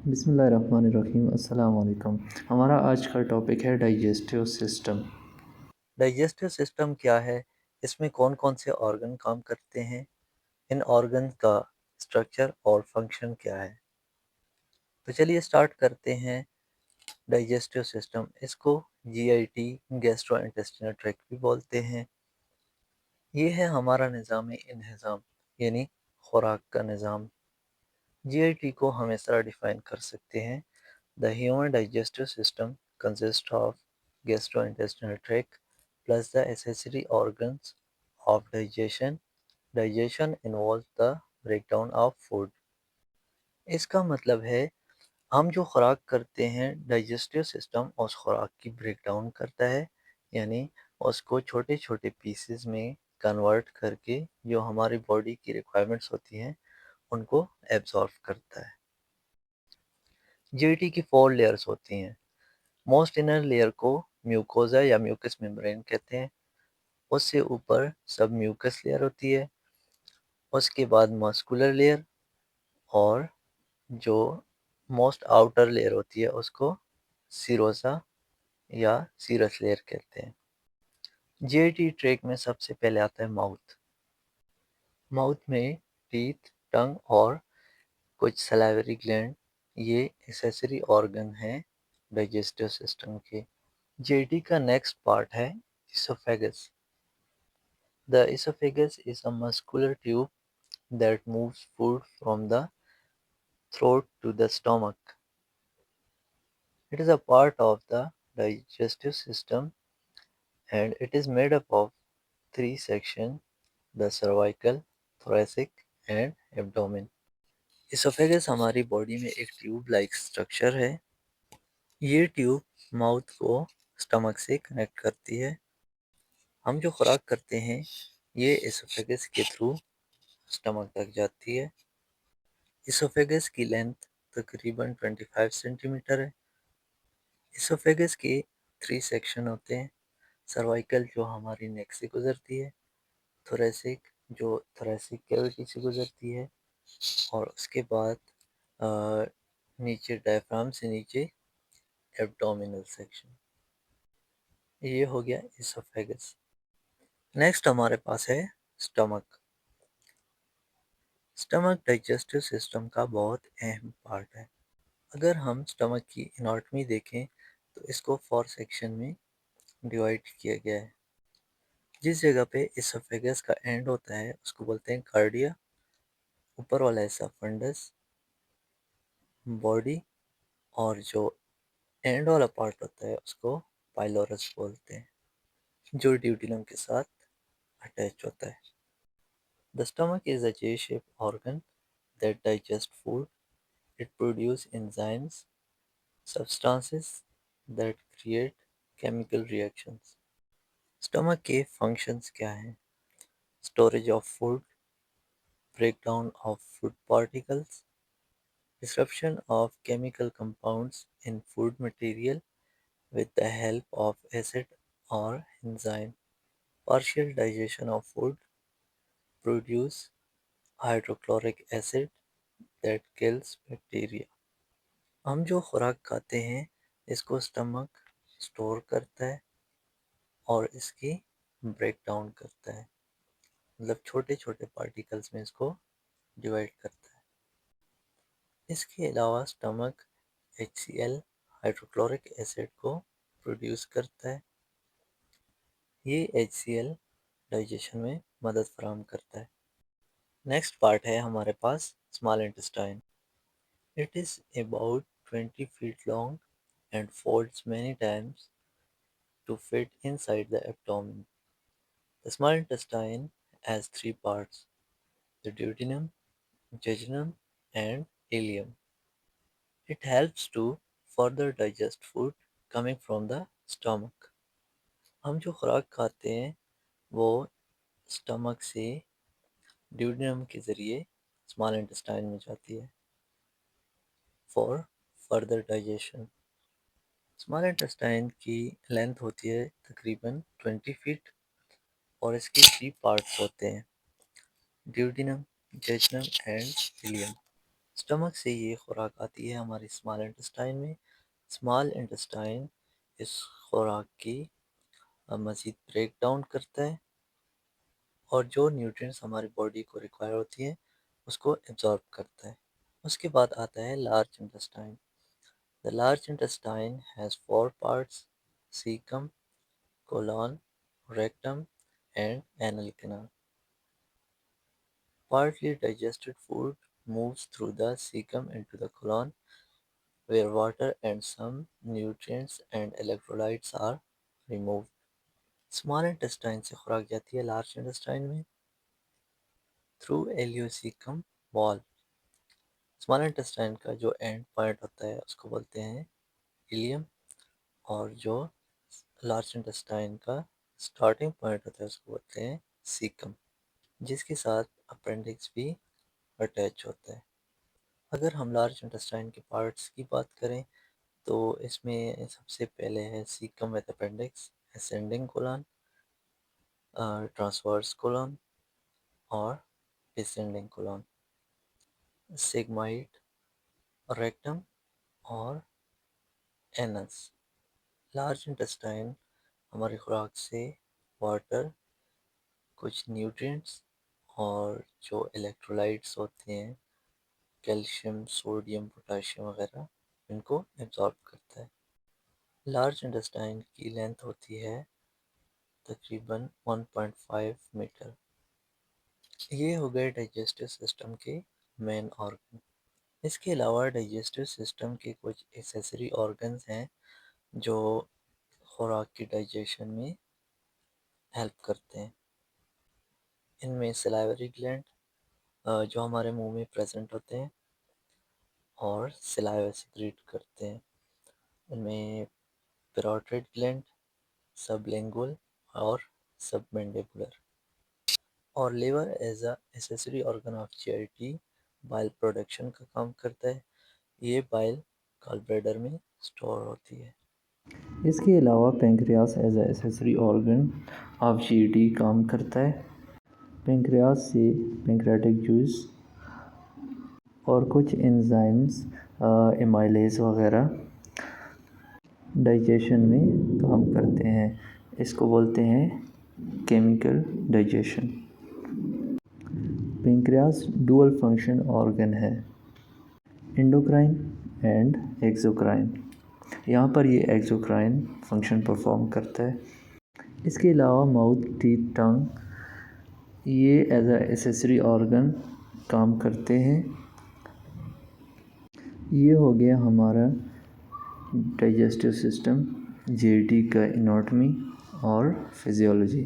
बिस्मिल्लाहिर्रहमानिर्रहीम अस्सलाम वालेकुम। हमारा आज का टॉपिक है डाइजेस्टिव सिस्टम। डाइजेस्टिव सिस्टम क्या है? इसमें कौन कौन से ऑर्गन काम करते हैं? इन ऑर्गन का स्ट्रक्चर और फंक्शन क्या है? तो चलिए स्टार्ट करते हैं। डाइजेस्टिव सिस्टम, इसको जीआईटी, गैस्ट्रो इंटेस्टिनल ट्रैक्ट भी बोलते हैं। ये है हमारा निज़ाम इंहिज़ाम, यानी खुराक का निज़ाम। जीआईटी को हम इस तरह डिफाइन कर सकते हैं: the human digestive system consist of gastrointestinal tract plus the accessory organs of digestion. Digestion involves the breakdown of food. इसका मतलब है हम जो खुराक करते हैं, डाइजेस्टिव सिस्टम उस खुराक की ब्रेक डाउन करता है, यानी उसको छोटे छोटे पीसेस में कन्वर्ट करके जो हमारी बॉडी की रिक्वायरमेंट्स होती हैं उनको एब्जॉर्ब करता है। जीआईटी की 4 लेयर्स होती हैं। मोस्ट इनर लेयर को म्यूकोजा या म्यूकस मेम्ब्रेन कहते हैं। उससे ऊपर सब म्यूकस लेयर होती है। उसके बाद मस्कुलर लेयर, और जो मोस्ट आउटर लेयर होती है उसको सीरोसा या सीरस लेयर कहते हैं। जीआईटी ट्रैक में सबसे पहले आता है माउथ। माउथ में टीथ, टंग और कुछ सलाइवरी ग्लैंड, ये एक्सेसरी ऑर्गन हैं डाइजेस्टिव सिस्टम के। जीआईटी का नेक्स्ट पार्ट है oesophagus. The esophagus is a muscular tube that moves food from the throat to the stomach. It is a part of the digestive system and it is made up of three sections: the cervical, thoracic and abdomen. Esophagus हमारी body में एक tube like structure है। ये tube mouth को stomach से connect करती है। हम जो खुराक करते हैं ये esophagus के थ्रू स्टमक तक जाती है। इसोफेगस की लेंथ तकरीबन 25 सेंटीमीटर है। इसोफेगस के 3 सेक्शन होते हैं: सर्वाइकल जो हमारी नेक से गुजरती है, थोरेसिक जो थोरेसिक कैविटी से गुजरती है, और उसके बाद अ, नीचे डायफ्राम से नीचे एब्डोमिनल सेक्शन। ये हो गया इसोफेगस। नेक्स्ट हमारे पास है स्टमक। स्टमक डाइजेस्टिव सिस्टम का बहुत अहम पार्ट है। अगर हम स्टमक की एनाटॉमी देखें तो इसको 4 सेक्शन में डिवाइड किया गया है। जिस जगह पे इसोफेगस का एंड होता है उसको बोलते हैं कार्डिया, ऊपर वाला हिस्सा फंडस, बॉडी, और जो एंड वाला पार्ट होता है उसको पाइलोरस बोलते हैं, जो ड्यूटेनम के साथ अटैच होता है। The stomach is a J shape organ that digest food. It produce enzymes, substances that create chemical reactions. Stomach के फंक्शंस क्या हैं? Storage of food, breakdown of food particles, disruption of chemical compounds in food material with the help of acid or enzyme, partial digestion of food, produce hydrochloric acid that kills bacteria. हम जो खुराक खाते हैं इसको stomach store करता है और इसकी ब्रेक डाउन करता है, मतलब छोटे छोटे पार्टिकल्स में इसको डिवाइड करता है। इसके अलावा स्टमक HCl हाइड्रोक्लोरिक एसिड को प्रोड्यूस करता है। ये HCl डाइजेशन में मदद फराहम करता है। नेक्स्ट पार्ट है हमारे पास small intestine. It is about 20 feet long and folds many times to fit inside the abdomen. The small intestine has three parts: the duodenum, jejunum, and ileum. It helps to further digest food coming from the stomach. हम जो खुराक खाते हैं वो stomach से duodenum के ज़रिए small intestine में जाती है for further digestion. Small intestine की लेंथ होती है तकरीबन 20 फीट और इसके 3 पार्ट्स होते हैं: duodenum, jejunum and ileum. Stomach से ये खुराक आती है हमारे स्मॉल इंटेस्टाइन में। स्मॉल इंटेस्टाइन इस खुराक की मज़ीद ब्रेक डाउन करता है और जो न्यूट्रिएंट्स हमारी बॉडी को रिक्वायर होती है उसको एब्जॉर्ब करता है। उसके बाद आता है large intestine. The large intestine has 4 parts: caecum, colon, rectum, and anal canal. Partly digested food moves through the cecum into the colon, where water and some nutrients and electrolytes are removed. Small intestine से खुराक जाती है large intestine में through एलियोसिकम wall. Small intestine का जो and point होता है उसको बोलते हैं इलियम, और जो लार्ज इंटेस्टाइन का स्टार्टिंग पॉइंट होता है उसको बोलते हैं सीकम, जिसके साथ अपेंडिक्स भी अटैच होता है। अगर हम लार्ज इंटेस्टाइन के पार्ट्स की बात करें तो इसमें सबसे पहले है caecum with appendix, ascending colon, transverse colon और डिसेंडिंग कोलन, सिग्माइड, रेक्टम और एनस। लार्ज इंटेस्टाइन हमारी खुराक से वाटर, कुछ न्यूट्रिएंट्स और जो इलेक्ट्रोलाइट्स होते हैं कैल्शियम, सोडियम, पोटाशियम वगैरह, इनको एब्जॉर्ब करता है। लार्ज इंटेस्टाइन की लेंथ होती है तकरीबन 1.5 मीटर। ये हो गए डाइजेस्टिव सिस्टम के मेन ऑर्गन। इसके अलावा डाइजेस्टिव सिस्टम के कुछ एक्सेसरी ऑर्गन्स हैं जो खुराक की डाइजेशन में हेल्प करते हैं। इनमें सलाइवरी ग्लैंड जो हमारे मुंह में प्रेजेंट होते हैं और सलाइवा सिक्रीट करते हैं। इनमें पैरोटिड ग्लैंड, सबलिंगुअल और सबमैंडिबुलर। और liver as a accessory organ of charity bile production का काम करता है। ये बाइल गॉलब्लैडर में स्टोर होती है। इसके अलावा pancreas as a accessory organ of जीडी काम करता है। पेंक्रियास से पेंक्रियाटिक जूस और कुछ एंजाइम्स एमाइलेज वगैरह डाइजेशन में काम करते हैं। इसको बोलते हैं chemical digestion. Pancreas dual function organ है, एंडोक्राइन एंड एक्सोक्राइन। यहाँ पर ये एक्सोक्राइन फंक्शन परफॉर्म करता है। इसके अलावा माउथ, टीथ, टंग ये एज अ एसेसरी ऑर्गन काम करते हैं। ये हो गया हमारा डाइजेस्टिव सिस्टम, जीआईटी का एनाटॉमी और फिजियोलॉजी।